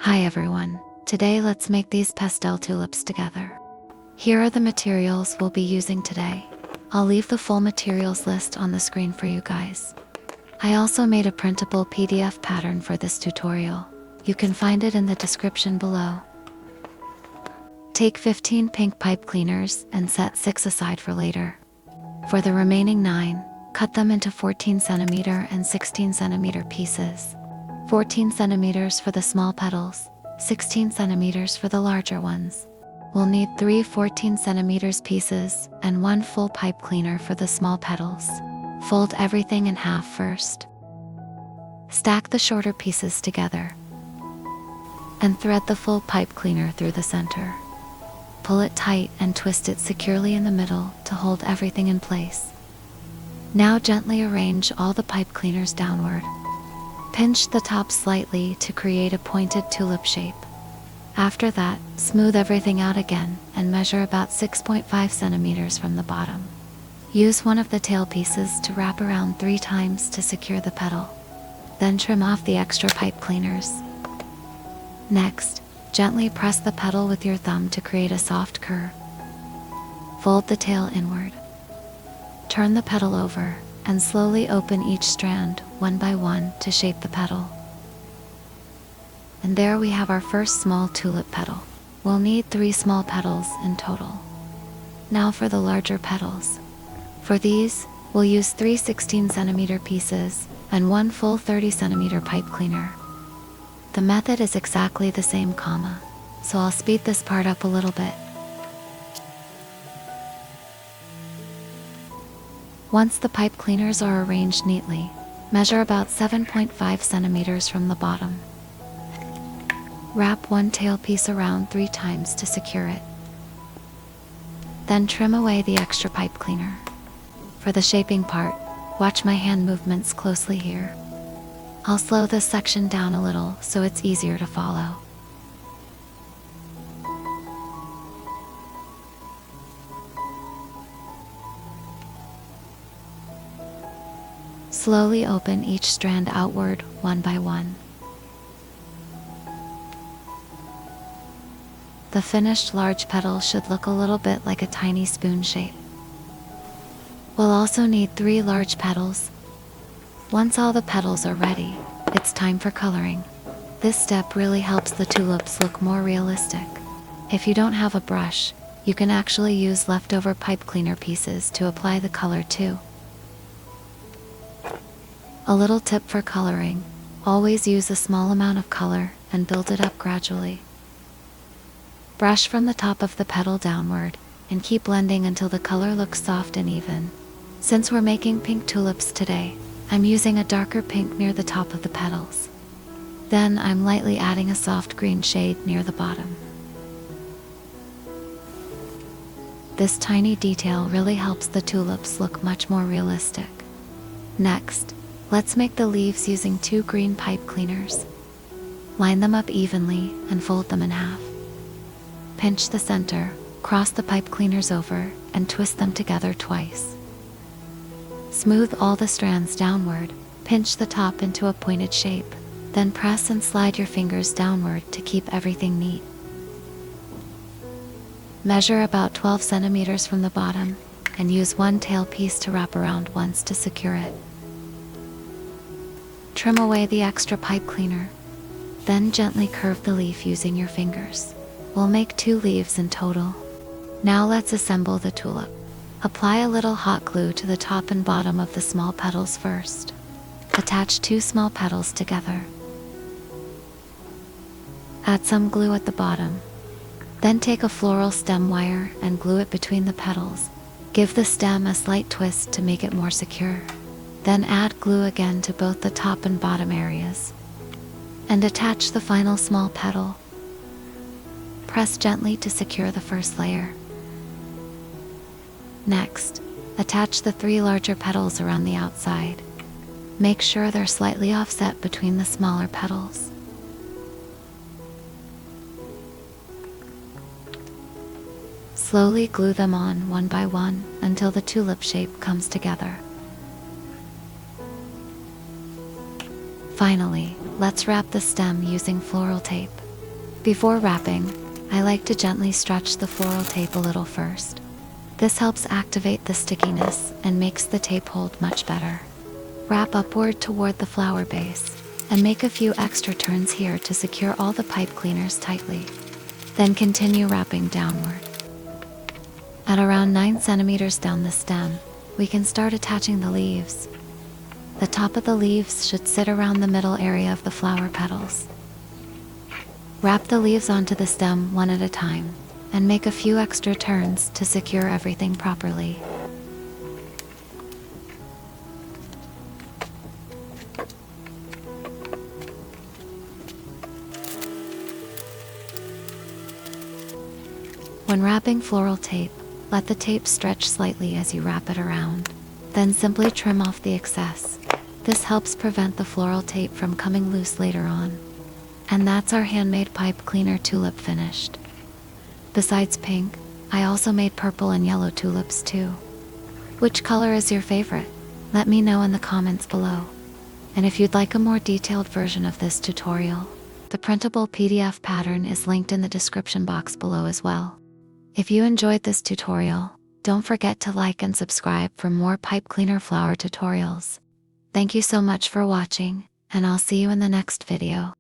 Hi everyone, today let's make these pastel tulips together. Here are the materials we'll be using today. I'll leave the full materials list on the screen for you guys. I also made a printable PDF pattern for this tutorial. You can find it in the description below. Take 15 pink pipe cleaners and set 6 aside for later. For the remaining 9, cut them into 14 cm and 16 cm pieces. 14 cm for the small petals, 16 cm for the larger ones. We'll need 3 14 cm pieces and 1 full pipe cleaner for the small petals. Fold everything in half first. Stack the shorter pieces together and thread the full pipe cleaner through the center. Pull it tight and twist it securely in the middle to hold everything in place. Now gently arrange all the pipe cleaners downward. Pinch the top slightly to create a pointed tulip shape. After that, smooth everything out again and measure about 6.5 cm from the bottom. Use one of the tail pieces to wrap around 3 times to secure the petal. Then trim off the extra pipe cleaners. Next, gently press the petal with your thumb to create a soft curve. Fold the tail inward. Turn the petal over and slowly open each strand one by one to shape the petal. And there we have our first small tulip petal. We'll need 3 small petals in total. Now for the larger petals. For these, we'll use 3 16 cm pieces and 1 full 30 cm pipe cleaner. The method is exactly the same, so I'll speed this part up a little bit. Once the pipe cleaners are arranged neatly, measure about 7.5 cm from the bottom. Wrap one tail piece around 3 times to secure it. Then trim away the extra pipe cleaner. For the shaping part, watch my hand movements closely here. I'll slow this section down a little so it's easier to follow. Slowly open each strand outward one by one. The finished large petal should look a little bit like a tiny spoon shape. We'll also need 3 large petals. Once all the petals are ready, it's time for coloring. This step really helps the tulips look more realistic. If you don't have a brush, you can actually use leftover pipe cleaner pieces to apply the color too. A little tip for coloring: always use a small amount of color and build it up gradually. Brush from the top of the petal downward and keep blending until the color looks soft and even. Since we're making pink tulips today, I'm using a darker pink near the top of the petals. Then I'm lightly adding a soft green shade near the bottom. This tiny detail really helps the tulips look much more realistic. Next, let's make the leaves using 2 green pipe cleaners. Line them up evenly and fold them in half. Pinch the center, cross the pipe cleaners over, and twist them together twice. Smooth all the strands downward, pinch the top into a pointed shape, then press and slide your fingers downward to keep everything neat. Measure about 12 cm from the bottom, and use 1 tail piece to wrap around once to secure it. Trim away the extra pipe cleaner. Then gently curve the leaf using your fingers. We'll make 2 leaves in total. Now let's assemble the tulip. Apply a little hot glue to the top and bottom of the small petals first. Attach 2 small petals together. Add some glue at the bottom. Then take a floral stem wire and glue it between the petals. Give the stem a slight twist to make it more secure. Then add glue again to both the top and bottom areas. And attach the final small petal. Press gently to secure the first layer. Next, attach the 3 larger petals around the outside. Make sure they're slightly offset between the smaller petals. Slowly glue them on one by one until the tulip shape comes together. Finally, let's wrap the stem using floral tape. Before wrapping, I like to gently stretch the floral tape a little first. This helps activate the stickiness and makes the tape hold much better. Wrap upward toward the flower base, and make a few extra turns here to secure all the pipe cleaners tightly. Then continue wrapping downward. At around 9 centimeters down the stem, we can start attaching the leaves. The top of the leaves should sit around the middle area of the flower petals. Wrap the leaves onto the stem one at a time, and make a few extra turns to secure everything properly. When wrapping floral tape, let the tape stretch slightly as you wrap it around. Then simply trim off the excess. This helps prevent the floral tape from coming loose later on. And that's our handmade pipe cleaner tulip finished. Besides pink, I also made purple and yellow tulips too. Which color is your favorite? Let me know in the comments below. And if you'd like a more detailed version of this tutorial, the printable PDF pattern is linked in the description box below as well. If you enjoyed this tutorial, don't forget to like and subscribe for more pipe cleaner flower tutorials. Thank you so much for watching, and I'll see you in the next video.